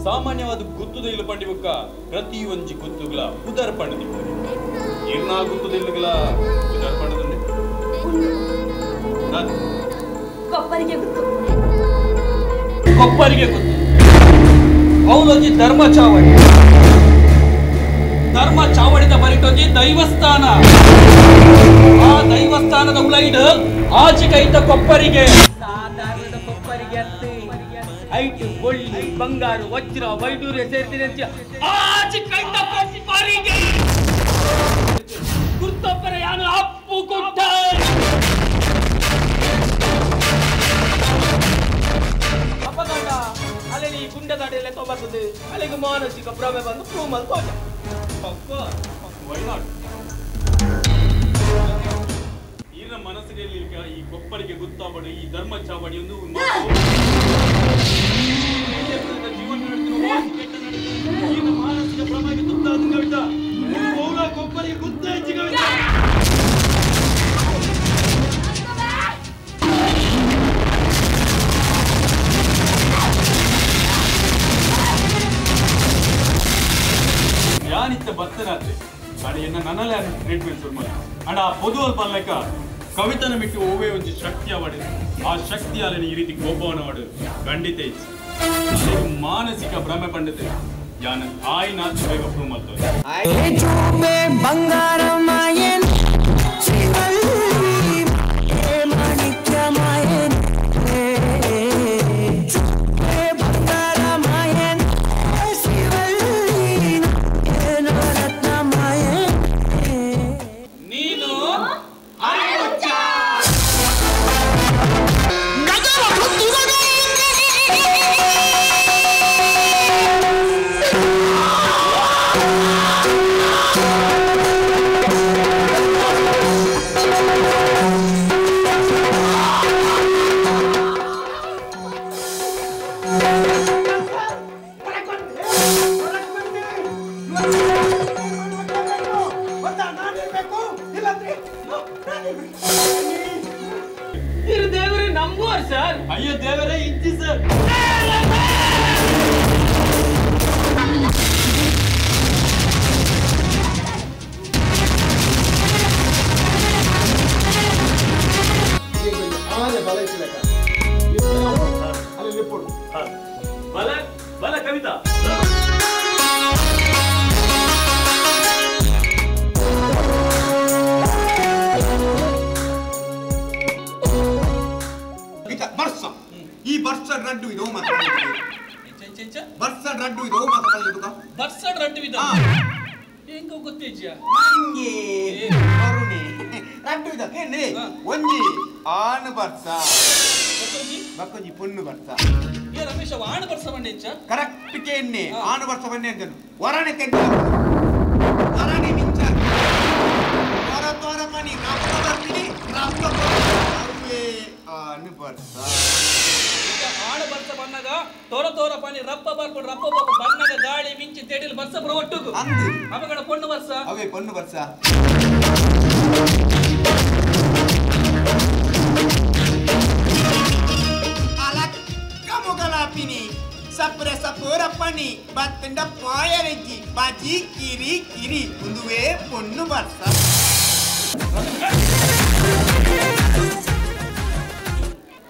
ಸಾಮಾನ್ಯವಾದ ಗುತ್ತುದ ಇಲ್ಲ ಪಂಡಿಬುಕ್ಕ ಪ್ರತಿ ಒಂಜಿ ಗುತ್ತುಗಳ ಉದರ್ ಪಂಡದಿಪ್ಪು ಏನ ಗುತ್ತುದ ಇಲ್ಲಗಳ ಉದರ್ ಪಂಡದಂಡೆ ಕೊಪ್ಪರಿಗೆ ಗುತ್ತು ಕೊಪ್ಪರಿಗೆ ಗುತ್ತು ಅವಲೊಂಜಿ ಧರ್ಮ ಚಾವಡಿದ ಬರಿಟೊಂಜಿ ದೈವಸ್ಥಾನ ಆ ದೈವಸ್ಥಾನದ ಉಲೈಡ್ ಆಚಿಕೈತ ಕೊಪ್ಪರಿಗೆ ಸಾಧಾರಣದ ಕೊಪ್ಪರಿಗೆ ಅತ್ತಿ ಐಟು ಬೆಳ್ಳಿ ಬಂಗಾರು ವಜ್ರ ವೈಡೂರ್ಯ ಸೇರ್ತಿದೆ ಆಚಿಕೈತ ಕೊಪ್ಪರಿಗೆ ಗುರ್ತೊಪ್ಪರ ಯಾನು ಅಪ್ಪು ಗುಡ್ಡ ಅಪ್ಪಗಂಡ ಅಲ್ಲಿ ಗುಂಡದಾಡೆಲ್ಲ ತೊಬರ್ತದೆ ಅಲ್ಲಿಗೆ ಮಾನಸಿಕ ಭ್ರಮೆ ಬಂದು ಪ್ರೂವ್ ಮಾಡ್ಕೋಟ ಈಗಿನ ಮನಸ್ಸಿನಲ್ಲಿ ಈ ಕೊಪ್ಪರಿಗೆ ಗೊತ್ತಾಗಬಾರ್ದು ಈ ಧರ್ಮ ಚಾವಡಿ ಒಂದು ಜೀವನ ಮಾನಸಿಕ ಭ್ರಮೆಗೆ ತುತ್ತಾದ ಕವಿತ ಕೊಪ್ಪರಿಗೆ ಗುತ್ತ ಹೆಚ್ಚು ಕವಿತ ಯಾನಿತ್ತ ಭಕ್ತರಾತ್ರಿ ಅಡಿಯನ್ನ ನನ್ನಲ್ಲೇ ಟ್ರೀಟ್ಮೆಂಟ್ ಶುರು ಮಾಡಿ ಅಂಡ್ ಆ ಪೊದುವಲ್ ಪಲ್ಲಕ ಕವಿತನ ಬಿಟ್ಟು ಓವೇ ಒಂದು ಶಕ್ತಿ ಅವಡಿದೆ ಆ ಶಕ್ತಿ ಅಲ್ಲಿ ಈ ರೀತಿ ಕೋಪವನ್ನು ಮಾಡು ಖಂಡಿತ ಇಚ್ಛೆ ಮಾನಸಿಕ ಭ್ರಮೆ ಪಂಡಿತೆ ಯಾನ ಆಯ್ ನಾಚು ಬೇಗ ಪ್ರೂವ್ ಮಾಡ್ತೇವೆ ಬಂಗಾರ ಮಾಯನ್ ದೇವರೇ ನಂಬುವರ್ ಸರ್ ಅಯ್ಯೋ ದೇವರೇ ಇಜ್ಜಿ ಸರ್ ಬಲ ಕವಿತಾ ಈ ಬರ್ಸಡ್ ರಡ್ಡು ಇದು ಬರ್ಸಡ್ ರಡ್ಡು ಇದು ಬರ್ಸಡ್ ರಡ್ಡು ಇದು ಹೆಂಗ ಗೊತ್ತಿಜ್ಜ ನಂಗೆ ಕರುಣೆ ರಡ್ಡು ಇದು ಏನೇ ಒಂಜಿ ಆನು ಬರ್ಸ ಬಕ್ಕೊಂಜಿ ಪೊಣ್ಣು ಬರ್ಸ ಏ ರಮೇಶ ಆಣು ಬರ್ಸ ಬಂಡೆ ಇಜ್ಜ ಕರೆಕ್ಟ್ ಕೇನ್ನೆ ಆನು ಬರ್ಸ ಬಂಡೆ ಅಂತನು ವರಣೆ ತೆಂಗ ವರಣೆ ಮಿಂಚ ವರ ತೋರ ಪನಿ ರಪ್ಪ ಬರ್ತೀನಿ ರಪ್ಪ ಆನು ಬರ್ಸ ಆಡು ಬರ್ಸ ಬಣ್ಣಗ ತೋರ ಪಾನಿ ರಪ್ಪ ಬರ್ಕೊಂಡು ಬಣ್ಣಗ ಗಾಳಿ ಮಿಂಚಿ ತೆಡಿಲು ಬರ್ಸ ಬರ ಒಟ್ಟುಗು ಅವಗಳ ಪೊಣ್ಣು ಬರ್ಸ ಅವೇ ಪೊಣ್ಣು ಬರ್ಸ ಅಲಕ್ಕ ಮೊಗಲಾಪಿನಿ ಸಪ್ರೆ ಸಪೋರ ಪನಿ ಬತ್ತಂಡ ಪಾಯರೆಜ್ಜಿ ಬಾಜಿ ಕಿರಿ ಕುಂದುವೆ ಪೊಣ್ಣು ಬರ್ಸ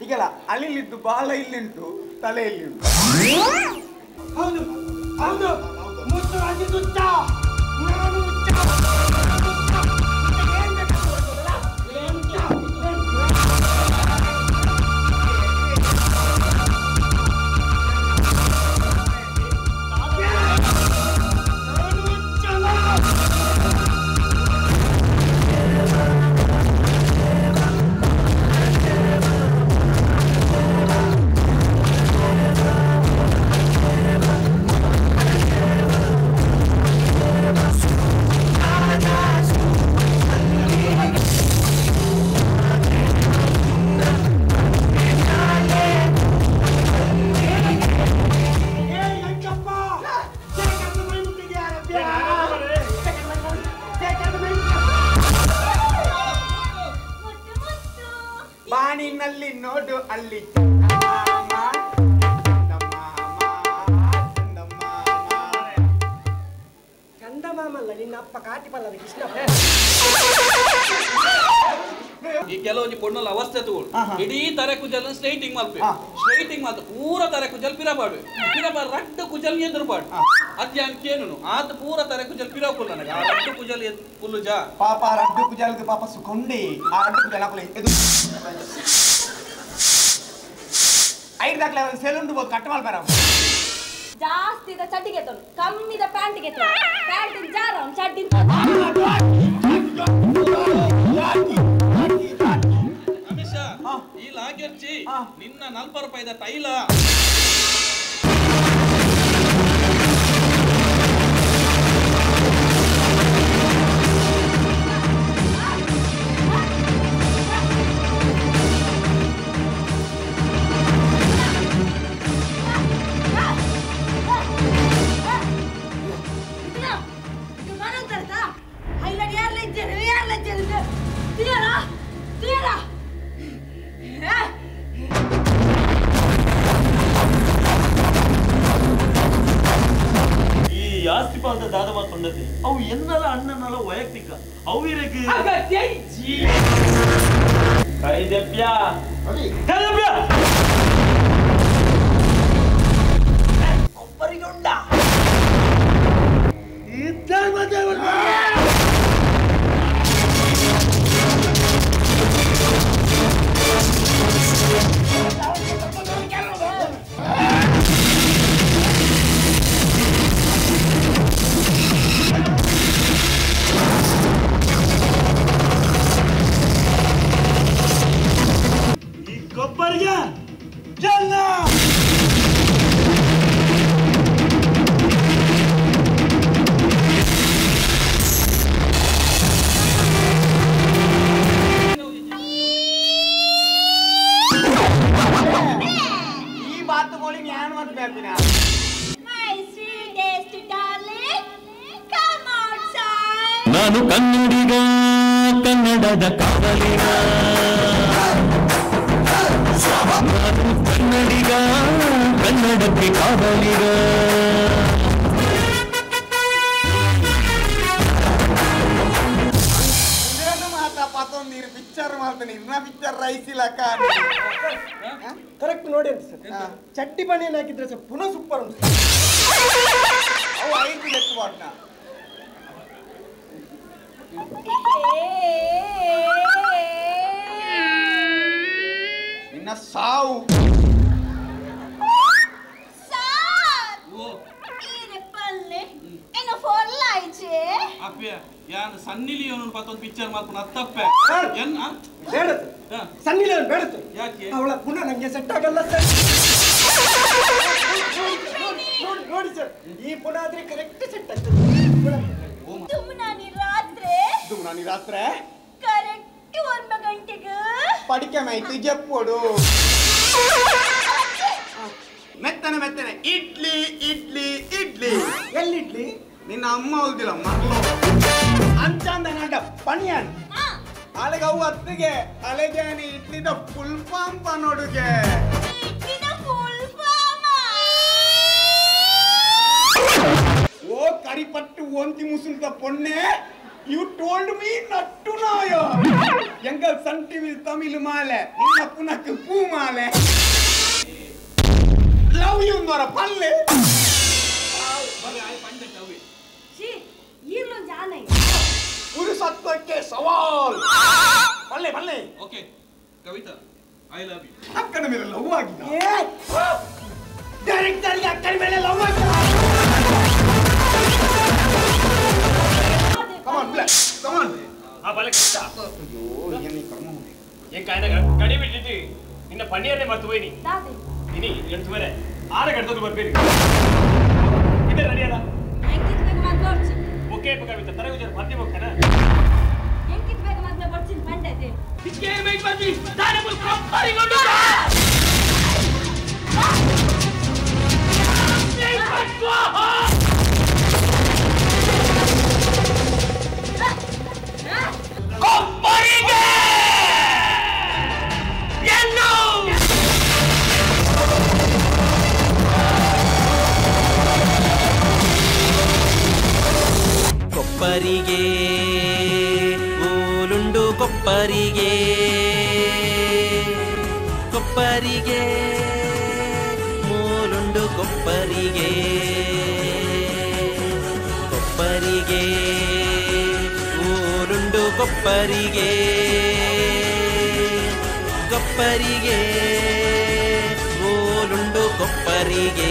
ಈಗಲ್ಲ ಅಲ್ಲಿದ್ದು ಬಾಲ ಇಲ್ಲಿಂಟು ತಲೆಯಲ್ಲಿ ಉಂಟು ಹೌದು ಹೌದು ಮುತ್ತು ಆಗಿದ್ದು ನಾನು ಬಾಣಿನಲ್ಲಿ ನೋಡು ಅಲ್ಲಿ ಮಾಮಲ್ಲ ನಿನ್ನ ಅಪ್ಪ ಕಾಟಿಪಲ್ಲದ ಕೃಷ್ಣಪ್ಪ. ಈ ಕೆಲವೊಂದು ಪೊಣ್ಣಲ್ಲ ಅವಸ್ಥೆ ತಗೊಳ್ಳು ಇಡೀ ತಾರೆ ಕುಜಲ್ ಸ್ಟ್ರೈಟಿಂಗ್ ಮಾಡ್ಬೇಕು ಸ್ಟ್ರೈಟಿಂಗ್ ಮಾತ್ರ ಪೂರ ತಾರೆ ಕುಜಲ್ ಪಿರಬಾಡು ಪಿರಬಾರ್ ರಟ್ಟು ಕುಜಲ್ ಎದುರುಬಾಡು ಅದ್ಯಾನ್ ಕೇನು ಆತ ಪೂರ ತಾರೆ ಕುಜಲ್ ಪಿರಪುಲ್ಲ ನನಗೆ ಆ ರಟ್ಟು ಕುಜಲ್ ಪುಲ್ಲು ಜಾ ಪಾಪ ರಡ್ಡು ಕುಜಲ್ಗೆ ಪಾಪ ಸುಕೊಂಡಿ ಆ ರಡ್ಡು ಕುಜಲ್ ಹಾಕಲಿ ಎದು ಐದು ದಾಖಲೆ ಸೆಲುಂಡು ಬೋದು ಕಟ್ ಮಾಡ್ಬೇಡ ಜಾಸ್ತಿ ಚಡ್ಡಿಗೆ ತೊಳು ಕಮ್ಮಿದ ಪ್ಯಾಂಟಿಗೆ ತೊಳು ಪ್ಯಾಂಟ್ ಜಾರ ಚಡ್ಡಿ ಈ ಲಾಗ್ಯರ್ಚಿ ನಿನ್ನ 40 ರೂಪಾಯಿದ ತೈಲ ಆಸ್ತಿಪಾದ ದಾದವ ತೊಂಡತೆ ಅವು ಎನ್ನಲ ಅಣ್ಣನಲ ವೈಯಕ್ತಿಕ ಅವಿರಗೆ ಕೈದೆಪ್ಯ ಕೈದೆಪ್ಯ ಕೊಬ್ಬರಿಗೆ ಉಂಡ ಕೊಬ್ಬರಿಗೆ ಜಲ್ಲ ಈ ಬಾತು ಬೋಳಿ ಜ್ಞಾನ ಮತ್ತು ಬೇಪಿನ ನಾನು ಕನ್ನಡಿಗ ಕನ್ನಡದ ಕಾವಲಿಗ ನಾನು ಕನ್ನಡಿಗ ಕನ್ನಡಕ್ಕೆ ಕಾವಲಿಗ ಮಾತೊಂದು ಪಿಕ್ಚರ್ ಮಾಡ್ತಾನೆ ಇನ್ನ ಪಿಕ್ಚರ್ ರೈಸಿಲ್ಲ ಕರೆಕ್ಟ್ ನೋಡಿ ಅಂತ ಸರ್ ಚಡ್ಡಿ ಬಣ್ಣ ಹಾಕಿದ್ರೆ ಸರ್ ಪುನಃ ಸೂಪರ್ ಉಂಟು ಅವು ಐದು ಲೆಕ್ಕ ಮಾಡ್ನ ನಿನ್ನ ಸಾವು ಯಾರು ಸನ್ನಿಲಿ ಪತ್ತೊಂದು ಪಿಕ್ಚರ್ ಮಾಡ್ಕೊಂಡು ಅತ್ತಪ್ಪೆ ಬೇಡ ಸನ್ನಿಲಿ ಬೇಡ ಯಾಕೆ ಅವಳ ಪುನಃ ನಂಗೆ ಸೆಟ್ ಆಗಲ್ಲ ಸರ್ ನೋಡಿ ಸರ್ ಈ ಪುನಃ ಆದ್ರೆ ಕರೆಕ್ಟ್ ಸೆಟ್ ಆಗ್ತದೆ ದುಮ್ನಾನಿ ರಾತ್ರೆ ಕರೆಕ್ಟ್ 1 ಗಂಟೆಗೆ ಪಡಿಕೆ ಮೈತಿ ಜಪ್ಪೋಡು ಮೆತ್ತನೆ ಮೆತ್ತನೆ ಇಡ್ಲಿ ಇಡ್ಲಿ ಇಡ್ಲಿ ಎಲ್ಲಿಡ್ಲಿ ನಿನ್ನ ಅಮ್ಮ ಹೋಗಿಲ್ಲಮ್ಮ ಅಂಚಂದ ನಡ ಪಣಿಯನ್ ಅಲೆಗೆ ಅವು ಅತ್ತಿಗೆ ಅಲೆಗೇನಿ ಇಡ್ಲಿದ ಫುಲ್ ಪಾಂಪ ನೋಡುಗೆ ಓ ಕರಿಪಟ್ಟು ಒಂತಿ ಮುಸುಲ್ತ ಪೊಣ್ಣೆ ಯು ಟೋಲ್ಡ್ ಮೀ ನಟ್ಟು ನಾಯ ಎಂಗಲ್ ಸನ್ ಟಿವಿ ತಮಿಳು ಮಾಲೆ ನಿನ್ನ ಪುನಕ್ಕೆ ಪೂ ಮಾಲೆ ಲವ್ ಯು ನೋರ ಪಲ್ಲೆ ಪುರುಷತ್ವಕ್ಕೆ ಸವಾಲ್ ಪಲ್ಲೆ ಪಲ್ಲೆ okay Kavita I love you ಅಕ್ಕನ ಮೇಲೆ ಲವ್ ಆಗಿದೆ ಡೈರೆಕ್ಟರ್ ಗೆ ಅಕ್ಕನ ಮೇಲೆ ಲವ್ ಆಗಿದೆ ಕಮಾನ್ ಪ್ಲೇ ಕಮಾನ್ ಆ ಬಲೆ ಕಷ್ಟ ಅಯ್ಯೋ ಏನಿ ಕರ್ಮ ಏನ್ ಕಾಯ್ದ ಗಡಿ ಬಿಟ್ಟಿದ್ದಿ ನಿನ್ನ ಪಣಿಯನ್ನೇ ಮರ್ತು ಹೋಯ್ನಿ ದಾದಿ ಇನಿ ಎಂಟು ಬೇರೆ 6 ಗಂಟೆಗೆ ಬರ್ಬೇಡಿ ಇದೆ ರೆಡಿ ಅಲ್ಲ ಎಂಕಿತ್ ಬೇಗ ಮದ್ವೆ ಬರ್ತೀನಿ ಓಕೆ ಕವಿತಾ ತರಗು ಮಧ್ಯೆ ಹೋಗ್ತಾನ ಎಂಕಿತ್ ಬೇಗ ಮದ್ವೆ ಬರ್ತೀನಿ ಬಂದೈತೆ ಇಕ್ಕೆ ಬೇಗ ಬರ್ತೀನಿ ತಾನೆ ಕೊಪ್ಪರಿಗೊಂಡು ಕೊಪ್ಪರಿಗೆ ಏನು ಊಲುಂಡು ಕೊಪ್ಪರಿಗೆ ಕೊಪ್ಪರಿಗೆ ಮೂಲುಂಡು ಕೊಪ್ಪರಿಗೆ ಕೊಪ್ಪರಿಗೆ ಊಲುಂಡು ಕೊಪ್ಪರಿಗೆ ಕೊಪ್ಪರಿಗೆ ಊಲುಂಡು ಕೊಪ್ಪರಿಗೆ